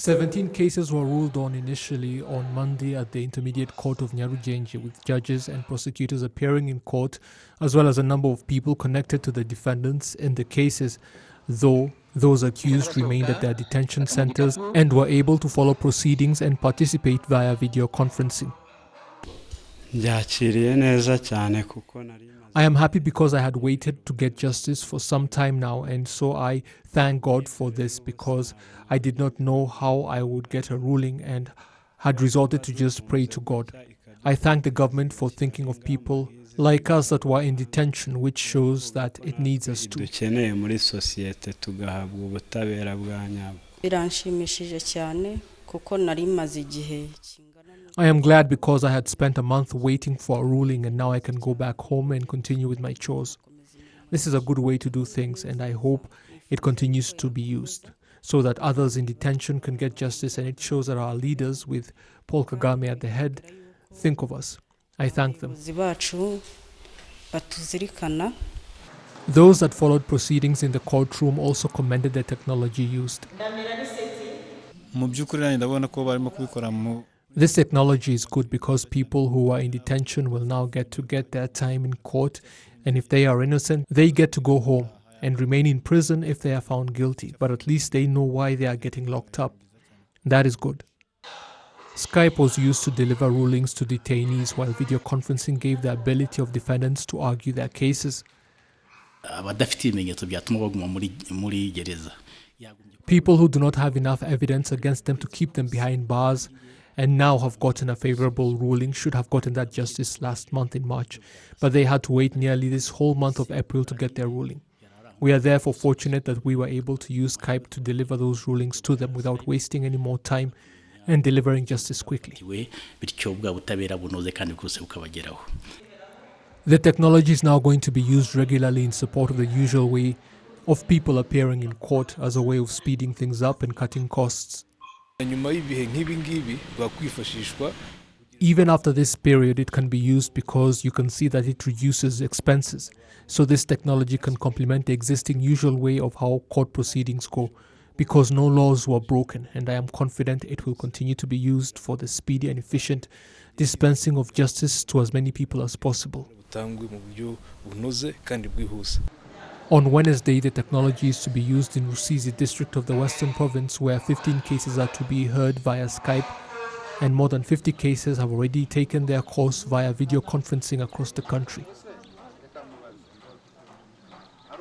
17 cases were ruled on initially on Monday at the Intermediate Court of Nyarugenge, with judges and prosecutors appearing in court, as well as a number of people connected to the defendants in the cases, though those accused remained at their detention centers and were able to follow proceedings and participate via video conferencing. I am happy because I had waited to get justice for some time now, and so I thank God for this, because I did not know how I would get a ruling and had resorted to just pray to God. I thank the government for thinking of people like us that were in detention, which shows that it needs us too. I am glad because I had spent a month waiting for a ruling, and now I can go back home and continue with my chores. This is a good way to do things, and I hope it continues to be used so that others in detention can get justice, and it shows that our leaders, with Paul Kagame at the head, think of us. I thank them. Those that followed proceedings in the courtroom also commended the technology used. This technology is good because people who are in detention will now get their time in court, and if they are innocent, they get to go home and remain in prison if they are found guilty, but at least they know why they are getting locked up. That is good. Skype was used to deliver rulings to detainees, while video conferencing gave the ability of defendants to argue their cases. People who do not have enough evidence against them to keep them behind bars and now have gotten a favorable ruling should have gotten that justice last month in March, but they had to wait nearly this whole month of April to get their ruling. We are therefore fortunate that we were able to use Skype to deliver those rulings to them without wasting any more time and delivering justice quickly. The technology is now going to be used regularly in support of the usual way of people appearing in court as a way of speeding things up and cutting costs. Even after this period, it can be used because you can see that it reduces expenses. So this technology can complement the existing usual way of how court proceedings go, because no laws were broken, and I am confident it will continue to be used for the speedy and efficient dispensing of justice to as many people as possible. On Wednesday, the technology is to be used in Rusizi district of the Western Province, where 15 cases are to be heard via Skype, and more than 50 cases have already taken their course via video conferencing across the country.